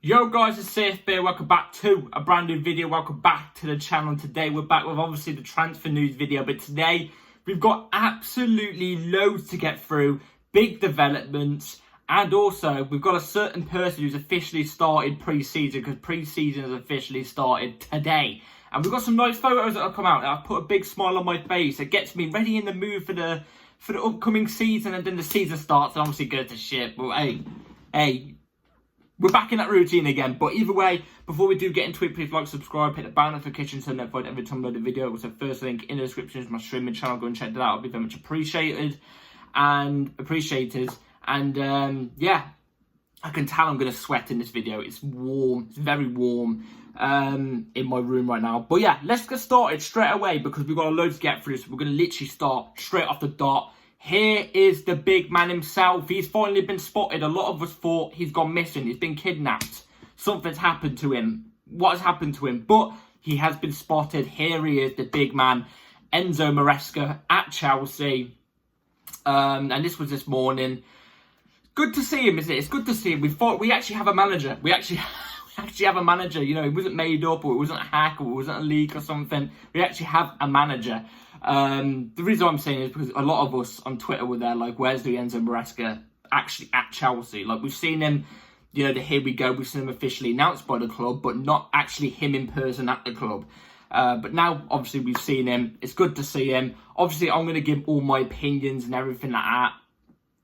Yo guys, it's CFB. Welcome back to a brand new video. Welcome back to the channel. Today we're back with obviously the transfer news video, but today we've got absolutely loads to get through, big developments, and also we've got a certain person who's officially started pre-season, because pre-season has officially started today. And we've got some nice photos that have come out. I've put a big smile on my face. It gets me ready in the mood for the upcoming season, and then the season starts and obviously goes to shit. But hey. We're back in that routine again. But either way, before we do get into it, please like, subscribe, hit the bell notification so notified every time I load a video. Also, first link in the description is my streaming channel. Go and check that out. It'll be very much appreciated. Yeah, I can tell I'm going to sweat in this video. It's warm. It's very warm in my room right now. But yeah, let's get started straight away because we've got a load to get through. So we're going to literally start straight off the dot. Here is the big man himself. He's finally been spotted. A lot of us thought he's gone missing. He's been kidnapped. Something's happened to him. What has happened to him? But he has been spotted. Here he is, the big man, Enzo Maresca at Chelsea. And this was this morning. Good to see him, isn't it? It's good to see him. We actually have a manager. We actually have a manager. You know, it wasn't made up, or it wasn't a hack, or it wasn't a leak or something. We actually have a manager. The reason I'm saying is because a lot of us on Twitter were there like, where's the Enzo Maresca actually at Chelsea? Like, we've seen him, you know, the here we go, we've seen him officially announced by the club, but not actually him in person at the club. But now, obviously, we've seen him. It's good to see him. Obviously, I'm going to give all my opinions and everything like that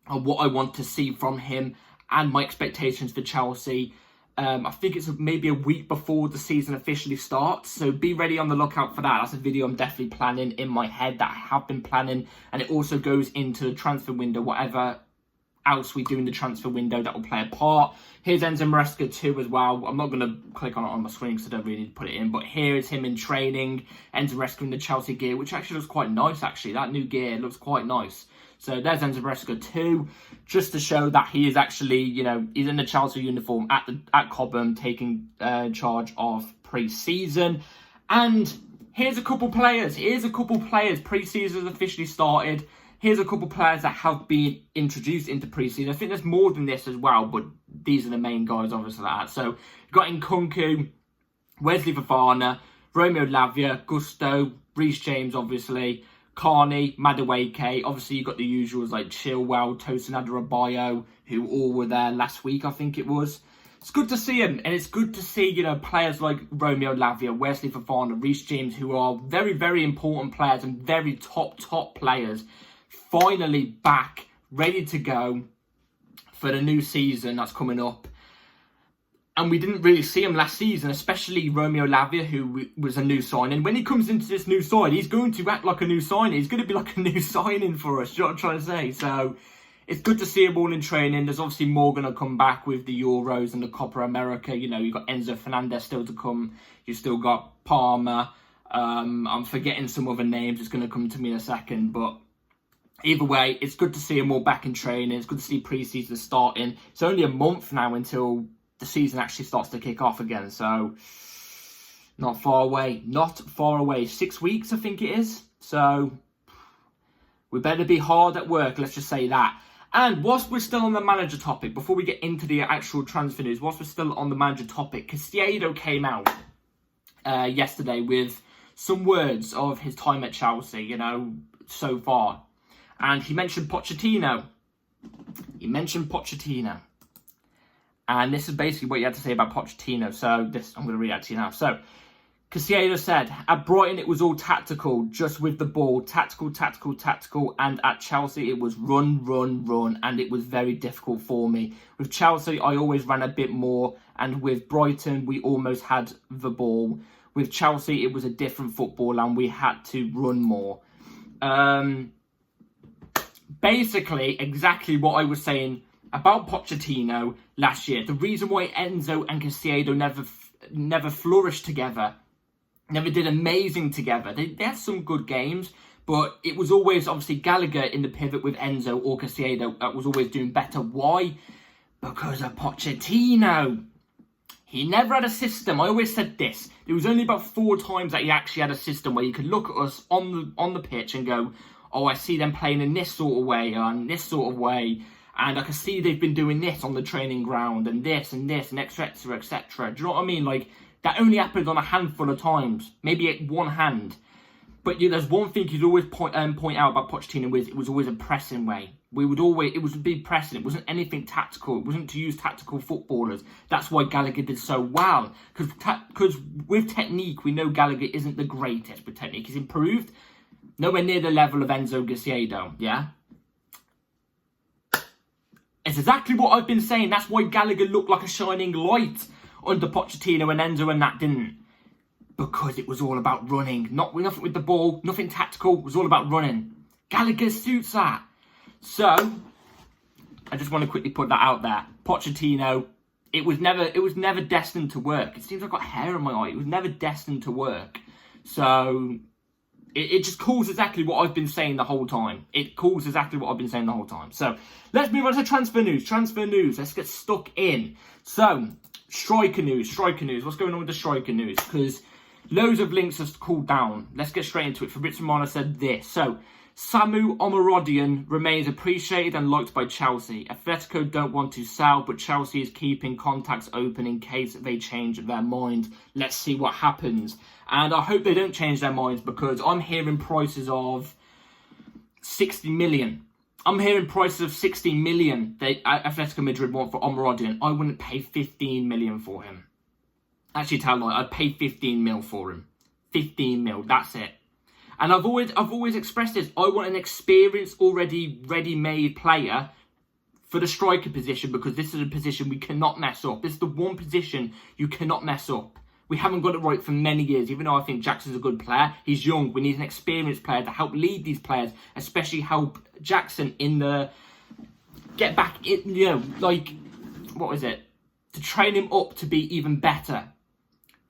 on what I want to see from him and my expectations for Chelsea. I think it's maybe a week before the season officially starts, so be ready on the lookout for that. That's a video I'm definitely planning in my head, that I have been planning, and it also goes into the transfer window, whatever else we do in the transfer window that will play a part. Here's Enzo Maresca too as well. I'm not going to click on it on my screen because I don't really need to put it in, but here is him in training, Enzo Maresca in the Chelsea gear, which actually looks quite nice actually. That new gear looks quite nice. So there's Enzo Maresca too, just to show that he is actually, you know, he's in the Chelsea uniform at Cobham, taking charge of pre-season. And here's a couple players. Pre-season has officially started. Here's a couple players that have been introduced into pre-season. I think there's more than this as well, but these are the main guys, obviously. So you've got Nkunku, Wesley Fofana, Romeo Lavia, Gusto, Reece James, obviously, Carney, Madueke. Obviously, you've got the usuals like Chilwell, Tosin Adarabioyo, who all were there last week, I think it was. It's good to see him, and it's good to see, you know, players like Romeo Lavia, Wesley Fofana, Reece James, who are very, very important players and very top players, finally back, ready to go for the new season that's coming up. And we didn't really see him last season, especially Romeo Lavia, who was a new signing. When he comes into this new side, he's going to act like a new signing. He's going to be like a new signing for us, you know what I'm trying to say? So it's good to see him all in training. There's obviously more going to come back with the Euros and the Copa America. You know, you've got Enzo Fernandez still to come. You've still got Palmer. I'm forgetting some other names. It's going to come to me in a second, but either way, it's good to see them all back in training. It's good to see pre-season starting. It's only a month now until the season actually starts to kick off again. So, not far away. 6 weeks, I think it is. So, we better be hard at work, let's just say that. And whilst we're still on the manager topic, before we get into the actual transfer news, whilst we're still on the manager topic, Casiedo came out yesterday with some words of his time at Chelsea, you know, so far. And he mentioned Pochettino. And this is basically what he had to say about Pochettino. So I'm going to read it to you now. So Casiedo said, at Brighton it was all tactical, just with the ball. Tactical. And at Chelsea it was run. And it was very difficult for me. With Chelsea I always ran a bit more. And with Brighton we almost had the ball. With Chelsea it was a different football and we had to run more. Basically, exactly what I was saying about Pochettino last year. The reason why Enzo and Casiedo never flourished together, never did amazing together. They had some good games, but it was always obviously Gallagher in the pivot with Enzo or Casiedo that was always doing better. Why? Because of Pochettino. He never had a system. I always said this. There was only about 4 times that he actually had a system where you could look at us on the pitch and go, oh, I see them playing in this sort of way, and this sort of way. And I can see they've been doing this on the training ground and this and etc, etc. Do you know what I mean? Like, that only happens on a handful of times, maybe at one hand. But there's one thing you'd always point out about Pochettino is it was always a pressing way. It was a big pressing. It wasn't anything tactical. It wasn't to use tactical footballers. That's why Gallagher did so well. Because with technique, we know Gallagher isn't the greatest, but technique is improved. Nowhere near the level of Enzo Gaciedo, yeah? It's exactly what I've been saying. That's why Gallagher looked like a shining light under Pochettino and Enzo, and that didn't. Because it was all about running. Nothing with the ball, nothing tactical. It was all about running. Gallagher suits that. So, I just want to quickly put that out there. Pochettino, it was never destined to work. It seems I've got hair in my eye. It was never destined to work. So, it just calls exactly what I've been saying the whole time. It calls exactly what I've been saying the whole time. So, let's move on to transfer news. Transfer news. Let's get stuck in. So, striker news. What's going on with the striker news? Because loads of links have cooled down. Let's get straight into it. Fabrizio Romano said this. So, Samu Omorodion remains appreciated and liked by Chelsea. Atletico don't want to sell, but Chelsea is keeping contacts open in case they change their mind. Let's see what happens. And I hope they don't change their minds, because I'm hearing prices of 60 million. I'm hearing prices of 60 million Atletico Madrid want for Omorodion. I wouldn't pay 15 million for him. Actually, tell a lie, I'd pay 15 mil for him. 15 mil, that's it. And I've always expressed this. I want an experienced, already ready-made player for the striker position, because this is a position we cannot mess up. This is the one position you cannot mess up. We haven't got it right for many years, even though I think Jackson's a good player. He's young. We need an experienced player to help lead these players, especially help Jackson get back in, to train him up to be even better.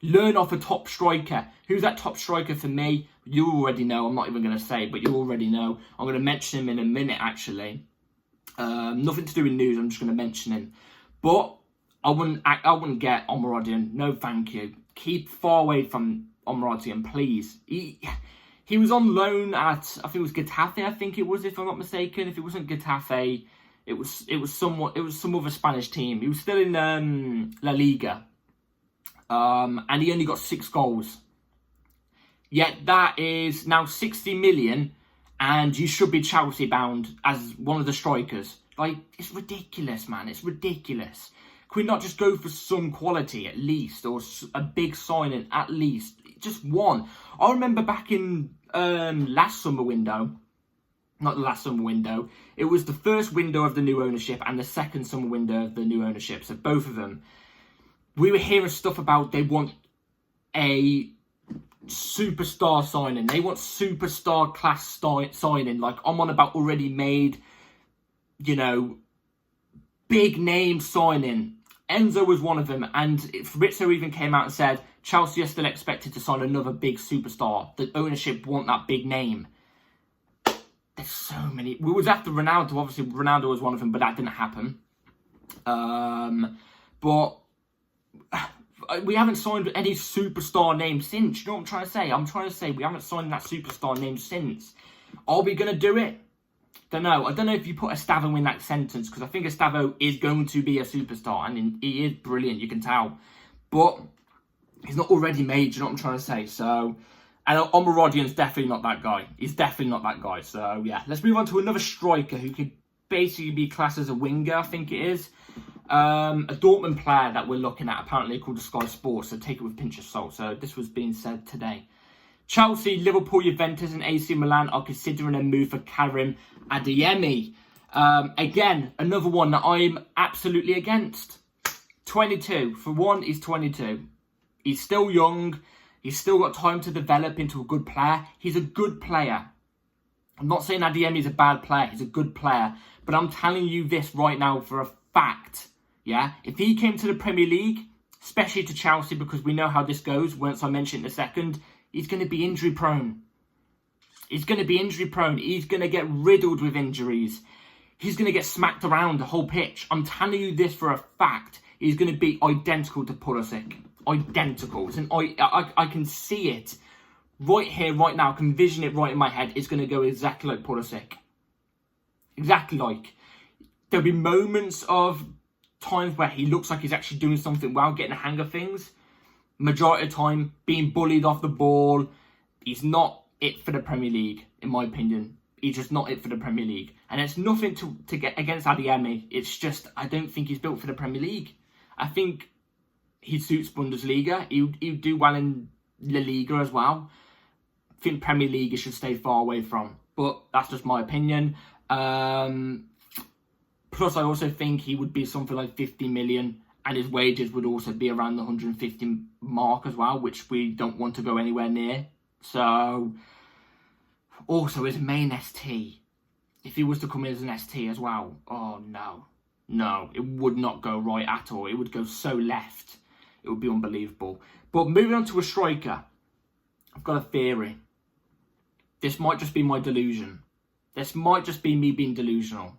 Learn off a top striker. Who's that top striker for me? You already know. I'm not even going to say, but you already know. I'm going to mention him in a minute, actually. Nothing to do with news. I'm just going to mention him. But I wouldn't get Omorodion. No, thank you. Keep far away from Omorodion, please. He was on loan at, I think it was Getafe. I think it was, if I'm not mistaken. If it wasn't Getafe, it was some other Spanish team. He was still in La Liga. And he only got 6 goals. Yet that is now 60 million, and you should be Chelsea bound as one of the strikers. Like, it's ridiculous, man. It's ridiculous. Can we not just go for some quality at least, or a big signing at least? Just one. I remember back in last summer window, not the last summer window, it was the first window of the new ownership and the second summer window of the new ownership. So both of them. We were hearing stuff about they want a superstar signing. They want superstar class signing. Like, I'm on about already made, big name signing. Enzo was one of them. And Fabrizio even came out and said, Chelsea are still expected to sign another big superstar. The ownership want that big name. There's so many. We was after Ronaldo. Obviously, Ronaldo was one of them, but that didn't happen. But we haven't signed any superstar name since. You know what I'm trying to say? I'm trying to say we haven't signed that superstar name since. Are we going to do it? Don't know. I don't know if you put Estavo in that sentence, because I think Estavo is going to be a superstar, and he is brilliant, you can tell. But he's not already made, you know what I'm trying to say? So, and Omorodion's definitely not that guy. He's definitely not that guy. So, yeah. Let's move on to another striker who could basically be classed as a winger, I think it is. A Dortmund player that we're looking at, apparently called the Sky Sports, so take it with a pinch of salt. So this was being said today. Chelsea, Liverpool, Juventus and AC Milan are considering a move for Karim Adeyemi. Again, another one that I'm absolutely against. 22. For one, he's 22. He's still young. He's still got time to develop into a good player. He's a good player. I'm not saying Adeyemi is a bad player. He's a good player. But I'm telling you this right now for a fact. Yeah, if he came to the Premier League, especially to Chelsea, because we know how this goes, once I mention it in a second, he's going to be injury prone. He's going to be injury prone. He's going to get riddled with injuries. He's going to get smacked around the whole pitch. I'm telling you this for a fact. He's going to be identical to Pulisic. Identical. I can see it right here, right now. I can vision it right in my head. It's going to go exactly like Pulisic. Exactly like. there'll be moments of times where he looks like he's actually doing something well, getting the hang of things. Majority of the time, being bullied off the ball. He's not it for the Premier League, in my opinion. He's just not it for the Premier League. And it's nothing to get against Adeyemi. It's just, I don't think he's built for the Premier League. I think he suits Bundesliga. He'd do well in La Liga as well. I think Premier League he should stay far away from. But that's just my opinion. Plus, I also think he would be something like 50 million. And his wages would also be around the 150 mark as well, which we don't want to go anywhere near. So, also his main ST. If he was to come in as an ST as well, oh no. No, it would not go right at all. It would go so left. It would be unbelievable. But moving on to a striker, I've got a theory. This might just be my delusion. This might just be me being delusional.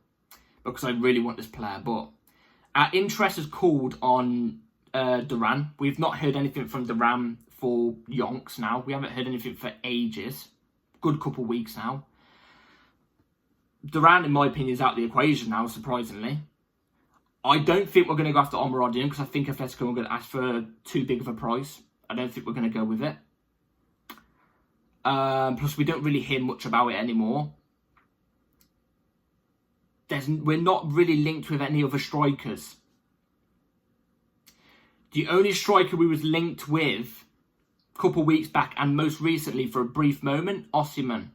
Because I really want this player. But our interest is called on Duran. We've not heard anything from Duran for yonks now. We haven't heard anything for ages. Good couple of weeks now. Duran, in my opinion, is out of the equation now, surprisingly. I don't think we're going to go after Omarodian because I think Atletico are going to ask for too big of a price. I don't think we're going to go with it. Plus, we don't really hear much about it anymore. We're not really linked with any other strikers. The only striker we was linked with a couple of weeks back and most recently for a brief moment, Osimhen.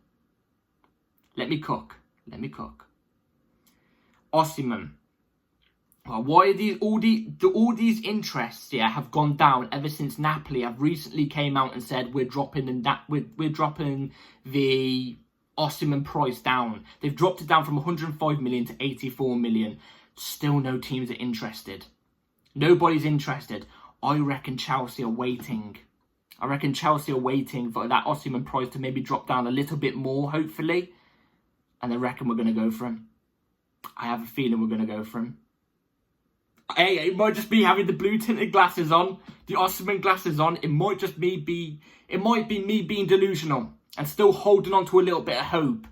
Let me cook. Osimhen. Well, why are all these interests have gone down ever since Napoli have recently came out and said we're dropping the Osimhen price down. They've dropped it down from 105 million to 84 million. Still no teams are interested. Nobody's interested. I reckon Chelsea are waiting. I reckon Chelsea are waiting for that Osimhen price to maybe drop down a little bit more, hopefully. And they reckon we're going to go for him. I have a feeling we're going to go for him. Hey, it might just be having the blue tinted glasses on, the Osimhen glasses on. It might be me being delusional and still holding on to a little bit of hope.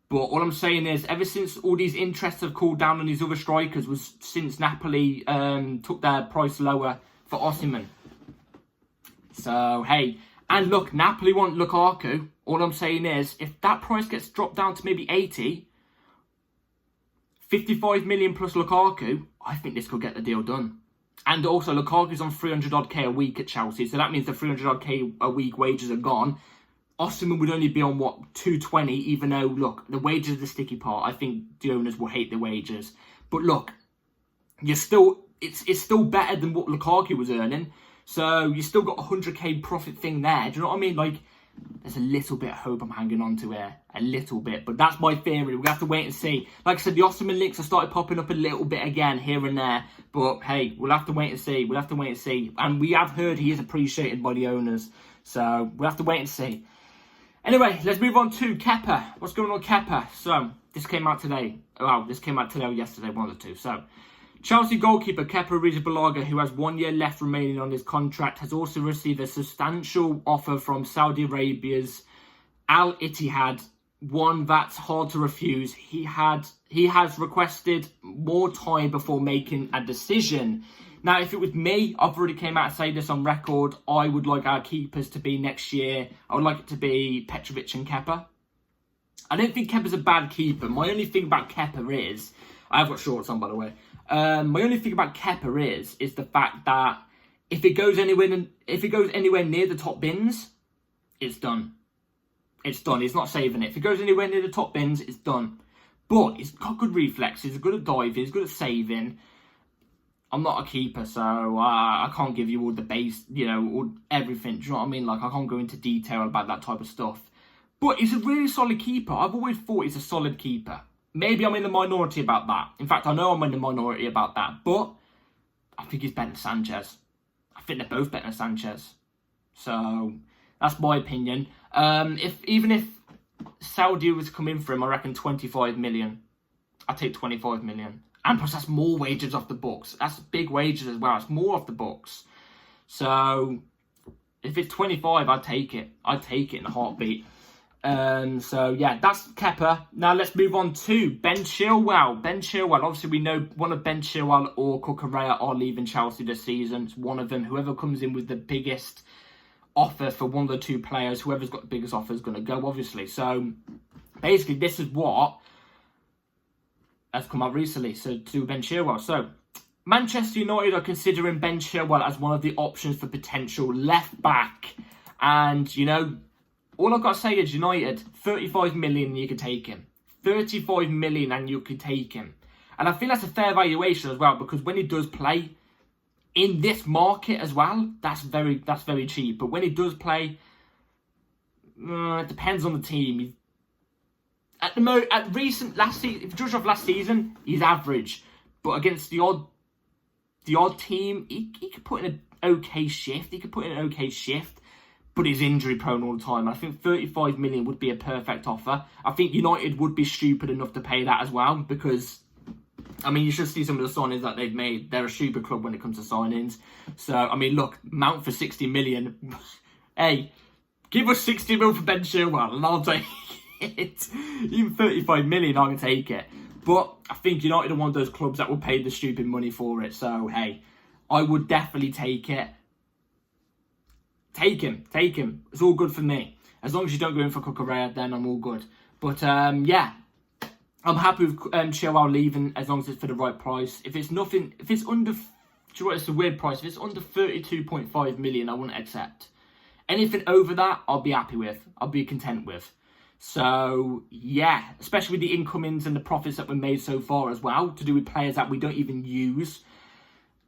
But all I'm saying is, ever since all these interests have cooled down on these other strikers, was since Napoli took their price lower for Osimhen. So, hey, and look, Napoli want Lukaku. All I'm saying is, if that price gets dropped down to maybe 80, 55 million plus Lukaku, I think this could get the deal done. And also, Lukaku's on 300 odd K a week at Chelsea, so that means the 300 odd K a week wages are gone. Osimhen would only be on, 220, even though, look, the wages are the sticky part. I think the owners will hate the wages. But look, it's still better than what Lukaku was earning. So, you still got a 100k profit thing there. Do you know what I mean? Like, there's a little bit of hope I'm hanging on to here. A little bit. But that's my theory. We'll have to wait and see. Like I said, the Osimhen links have started popping up a little bit again, here and there. But, hey, we'll have to wait and see. And we have heard he is appreciated by the owners. So, we'll have to wait and see. Anyway, let's move on to Kepa. What's going on with Kepa? So, this came out today. Well, this came out today or yesterday, one of the two. So, Chelsea goalkeeper Kepa Arrizabalaga, who has 1 year left remaining on his contract, has also received a substantial offer from Saudi Arabia's Al Ittihad, one that's hard to refuse. He has requested more time before making a decision. Now, if it was me, I've already came out and said this on record, I would like our keepers to be next year. I would like it to be Petrovic and Kepa. I don't think Kepa's a bad keeper. My only thing about Kepa is, I've got shorts on by the way. My only thing about Kepa is the fact that if it goes anywhere near the top bins, it's done. It's done. He's not saving it. If it goes anywhere near the top bins, it's done. But he's got good reflexes. He's good at diving. He's good at saving. I'm not a keeper, so I can't give you all the base, all everything. Do you know what I mean? Like, I can't go into detail about that type of stuff. But he's a really solid keeper. I've always thought he's a solid keeper. Maybe I'm in the minority about that. In fact, I know I'm in the minority about that. But I think he's better than Sanchez. I think they're both better than Sanchez. So, that's my opinion. Even if Saudi was to come in for him, I reckon 25 million. I'd take 25 million. And plus, that's more wages off the books. That's big wages as well. It's more off the books. So, if it's 25, I'd take it. I'd take it in a heartbeat. So yeah, that's Kepa. Now let's move on to Ben Chilwell. Ben Chilwell, obviously we know one of Ben Chilwell or Cucurella are leaving Chelsea this season. It's one of them. Whoever comes in with the biggest offer for one of the two players, whoever's got the biggest offer is going to go, obviously. So basically, this is what has come out recently. So to Ben Chilwell. So Manchester United are considering Ben Chilwell as one of the options for potential left back. And, you know, all I've got to say is United, 35 million, you could take him. 35 million and you could take him. And I feel that's a fair valuation as well, because when he does play in this market as well, that's very cheap. But when he does play, it depends on the team. If you judge off last season, he's average. But against the odd team, he could put in an okay shift. But he's injury prone all the time. I think 35 million would be a perfect offer. I think United would be stupid enough to pay that as well, because, I mean, you should see some of the signings that they've made. They're a stupid club when it comes to signings. So, I mean, look, Mount for 60 million. Hey, give us 60 million for Ben Chilwell and I'll take it. Even 35 million, I can take it. But I think United are one of those clubs that will pay the stupid money for it. So, hey, I would definitely take it. Take him. It's all good for me. As long as you don't go in for Cucurella, then I'm all good. But, yeah, I'm happy with Chilwell leaving as long as it's for the right price. If it's under, do you know what, it's a weird price. If it's under 32.5 million, I wouldn't accept. Anything over that, I'll be happy with. I'll be content with. So, yeah, especially with the incomings and the profits that were made so far as well, to do with players that we don't even use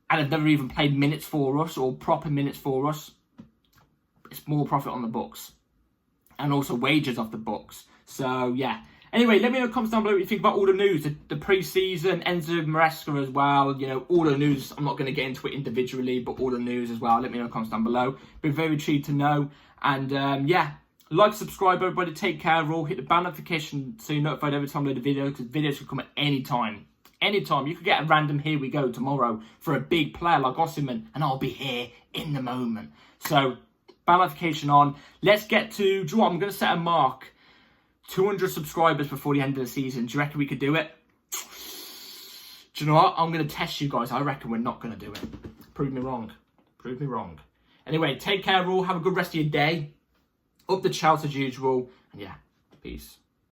and have never even played minutes for us or proper minutes for us. It's more profit on the books and also wages off the books. So, yeah. Anyway, let me know in the comments down below what you think about all the news. The pre-season, Enzo Maresca as well. You know, all the news. I'm not going to get into it individually, but all the news as well. Let me know in the comments down below. Be very intrigued to know. And, yeah, like, subscribe, everybody. Take care all. Hit the bell notification so you're notified every time I load a video, because videos can come at any time. Anytime. You could get a random here we go tomorrow for a big player like Osimhen, and I'll be here in the moment. So, bell notification on. Let's get to, do you know what, I'm going to set a mark. 200 subscribers before the end of the season. Do you reckon we could do it? Do you know what? I'm going to test you guys. I reckon we're not going to do it. Prove me wrong. Prove me wrong. Anyway, take care all. Have a good rest of your day. Up the Chelsea as usual. And yeah, peace.